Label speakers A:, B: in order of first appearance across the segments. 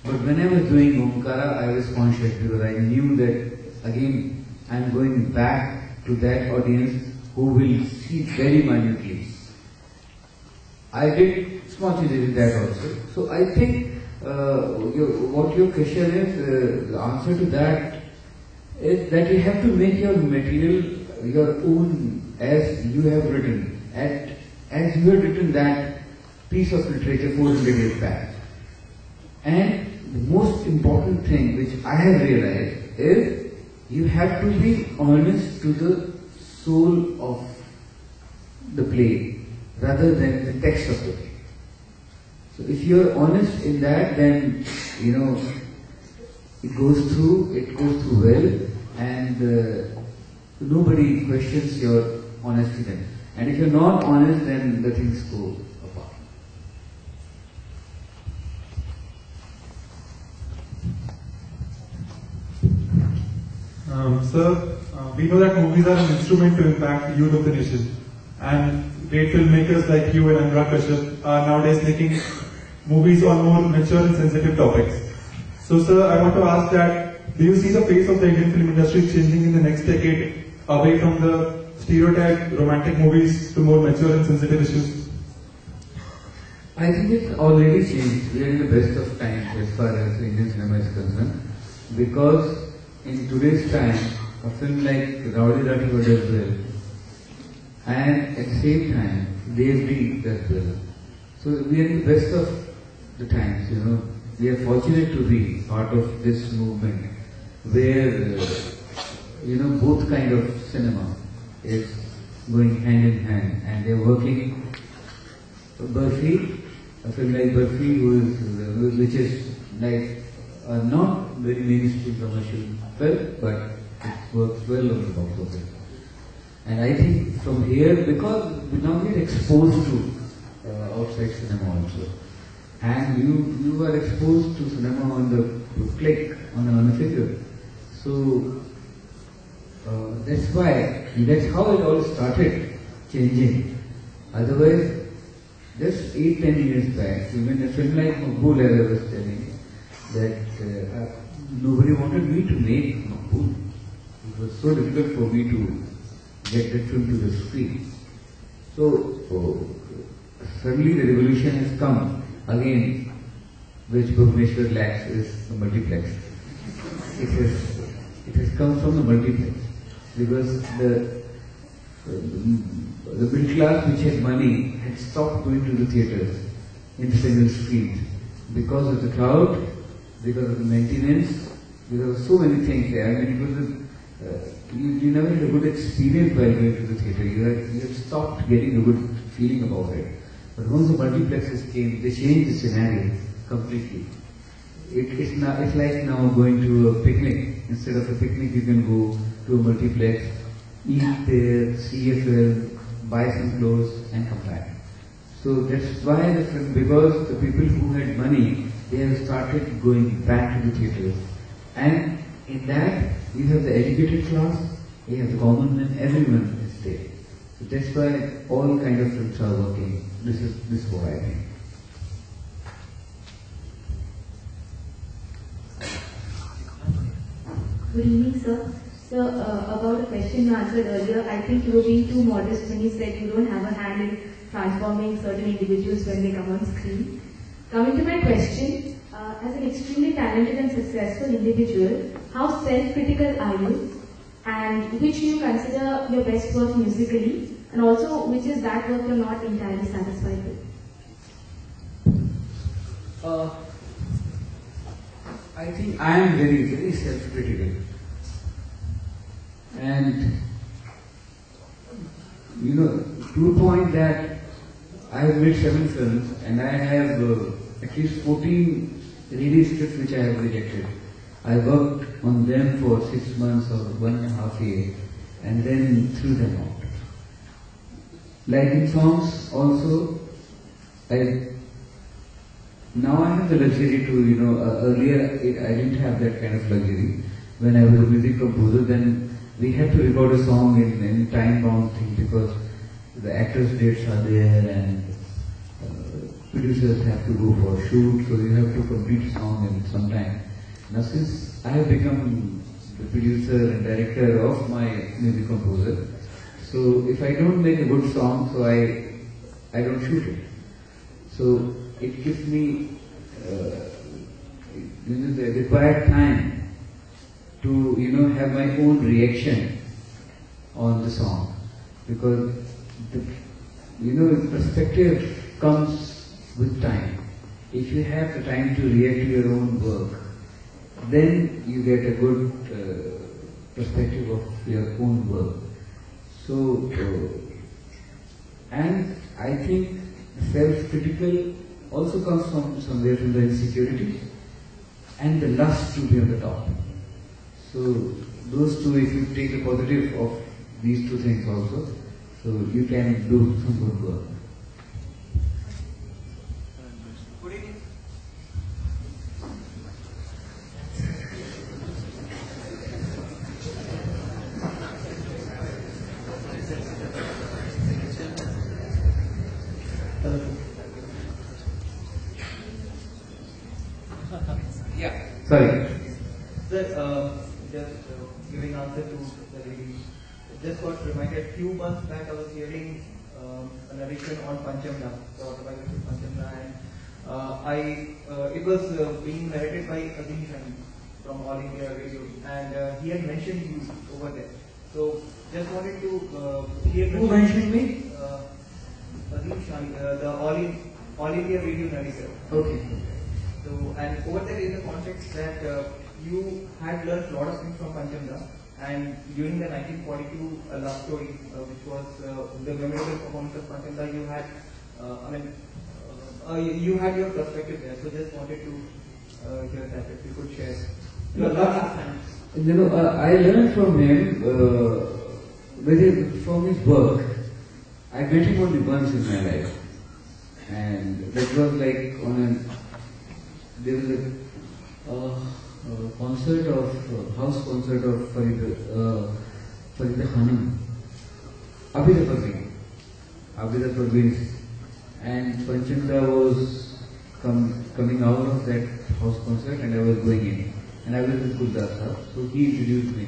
A: But when I was doing Omkara, I was conscious because I knew that again I am going back to that audience who will see very minutely. I did small changes in that also. So I think what your question is, the answer to that is that you have to make your material your own as you have written. As you have written that piece of literature 400 years back. And the most important thing which I have realized is you have to be honest to the soul of the play rather than the text of the play. So if you are honest in that, then it goes through well, and nobody questions your honesty then. And if you're not honest, then the things go apart.
B: Sir, we know that movies are an instrument to impact youth of the nation, and great filmmakers like you and Anurag Kashyap are nowadays making movies on more mature and sensitive topics. So, sir, I want to ask that, do you see the face of the Indian film industry changing in the next decade away from the stereotyped romantic movies to more mature and sensitive issues?
A: I think it's already changed. We are in the best of times as far as Indian cinema is concerned, because in today's time, a film like Rowdy Rati does well, and at the same time, Devdi does well. So we are in the best of the times, We are fortunate to be part of this movement where, both kind of cinema is going hand in hand, and they are working. Burfi, a film like Burfi, which is like not very mainstream commercial film, but it works well on the box office. And I think from here, because we now get exposed to outside cinema also, and you are exposed to cinema on the click, on a figure. So that's how it all started changing. Otherwise, just 8-10 years back, even a film like Maqbool, as I was telling, that nobody wanted me to make Maqbool. It was so difficult for me to get that film to the screen. So suddenly the revolution has come again, which Bhubaneswar lacks is the multiplex. It has come from the multiplex because the middle class which had money had stopped going to the theatres in single screens because of the crowd, because of the maintenance, because of so many things there. I mean, it was you never had a good experience while going to the theatre. You had stopped getting a good feeling about it. But once the multiplexes came, they changed the scenario completely. It's like now going to a picnic. Instead of a picnic, you can go to a multiplex, eat there, see a film, buy some clothes, and come back. So that's why the film, because the people who had money, they have started going back to the theatres. And in that, you have the educated class, you have the common man, everyone is there. So that's why all kind of films are working. This is what I think.
C: Good evening, sir. So, about a question you answered earlier, I think you were being too modest when you said you don't have a hand in transforming certain individuals when they come on screen. Coming to my question, as an extremely talented and successful individual, how self-critical are you? And which do you consider your best work musically? And also, which is that work you're not entirely satisfied with?
A: I think I am very, very self-critical. And, to a point that I have made 7 films and I have at least 14 release scripts which I have rejected. I worked on them for 6 months or 1.5 years and then threw them out. Like in songs also, now I have the luxury to, earlier I didn't have that kind of luxury. When I was a music composer, then we had to record a song in time-bound thing because the actors' dates are there and producers have to go for shoot, so you have to complete a song in some time. Now since I have become the producer and director of my music composer, so if I don't make a good song, so I don't shoot it. So it gives me the required time to have my own reaction on the song, because the perspective comes with time. If you have the time to react to your own work, then you get a good perspective of your own work. So, and I think self-critical also comes from somewhere from the insecurity and the lust to be on the top. So those two, if you take the positive of these two things also, so you can do some good work.
D: Good evening. Yeah.
A: Sorry.
D: Sir, just giving answer to the lady. Just got reminded, few months back I was hearing a narration on Panchamla, the autobiography of Panchamla, and it was being narrated by XIMB from All India Radio, and he had mentioned you over there. So just wanted to hear.
A: Who mentioned me?
D: The All India Radio narrator.
A: Okay.
D: So, and over there in the context that you had learned a lot of things from Panchamla, and during the 1942 love story, which was the memorable performance of Panchamla, you had, you had your perspective there. So just wanted to hear that if you could share.
A: I learned from him from his work. I met him only once in my life, and that was like there was a concert of house concert of Farida Khanum, Abida Parveen, and Panchamla was coming out of that house concert, and I was going in, and I was with Guldas Sahab, so he introduced me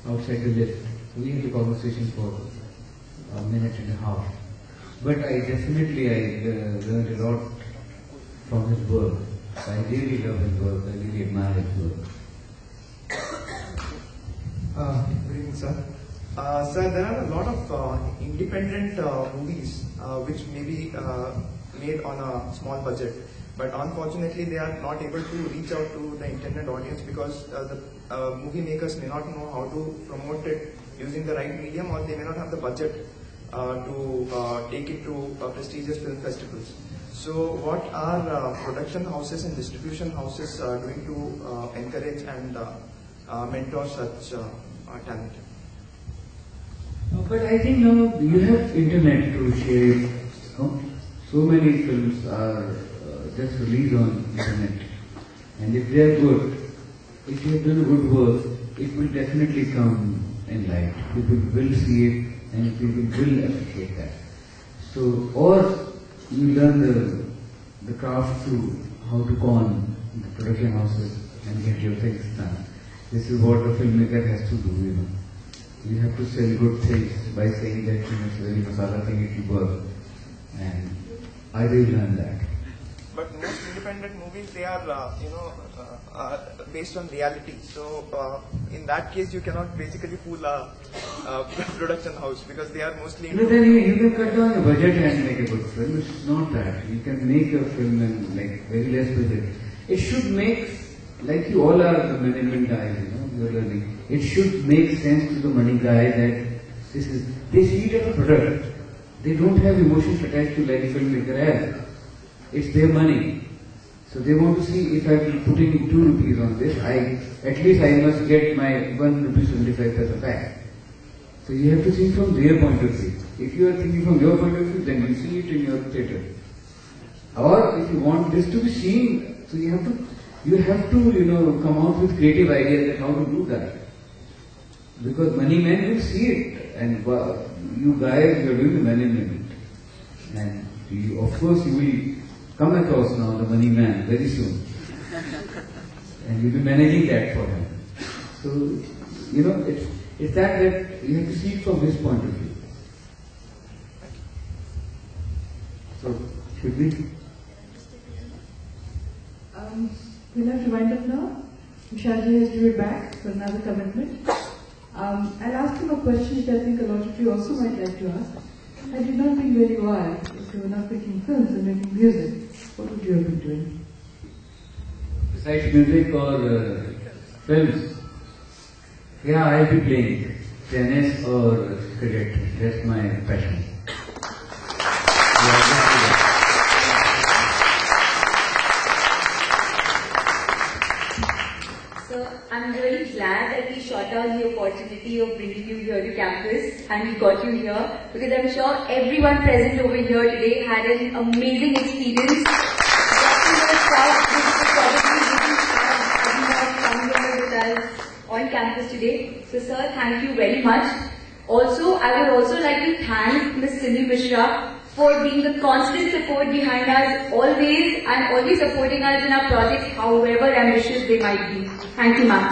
A: outside the lift. So we had a conversation for a minute and a half, but I learned a lot from his work. I really love his work, I really admire his work.
E: Good evening, sir. Sir, there are a lot of independent movies which may be made on a small budget, but unfortunately they are not able to reach out to the intended audience because the movie makers may not know how to promote it using the right medium, or they may not have the budget to take it to prestigious film festivals. So what are production houses and distribution houses doing to encourage and mentor such talent?
A: But I think now you have internet to share. So many films are just released on internet, and if they are good, if you have done a good work, it will definitely come in light. People will see it, and people will appreciate that. So, or you learn the craft through how to con the production houses and get your things done. This is what a filmmaker has to do, You have to sell good things by saying that it's a very masala thing, it will work. And I really learned that.
E: But most independent movies, they are, based on reality. So, in that case, you cannot basically fool a production house because they are mostly.
A: Then you can cut down the budget and make a good film. It's not that. You can make a film in very less budget. It should make, like you all are the management guys, you're learning. It should make sense to the money guy that they see it as a product. They don't have emotions attached to like a filmmaker has. It's their money. So they want to see if I'm putting 2 rupees on this, at least I must get my 1 rupee 75 paisa back. So you have to see from their point of view. If you are thinking from your point of view, then you see it in your theatre. Or if you want this to be seen, so you have to come out with creative ideas that how to do that. Because money men will see it, and you guys, you are doing the management. And you, of course, you will come across now the money man very soon. And you'll be managing that for him. So, you know, it's that you have to see it from his point of view. So, should we?
F: We'll have to wind up now. Vishalji has to be back for another commitment. I'll ask him a question which I think a lot of you also might like to ask. Had you not been where you are, if you were not making films and making music, what would you have been doing?
A: Besides music or films, yeah, I'll be playing tennis or cricket. That's my passion.
G: So I'm really glad that we shot down the opportunity of bringing you here to campus and we got you here, because I'm sure everyone present over here today had an amazing experience. On campus today. So sir, thank you very much. Also, I would also like to thank Ms. Cindy Mishra for being the constant support behind us always and always supporting us in our projects, however ambitious they might be. Thank you, ma'am.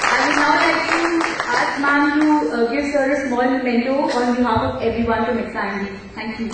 G: I would now like to ask ma'am to give sir a small memento on behalf of everyone from XIMB. Thank you.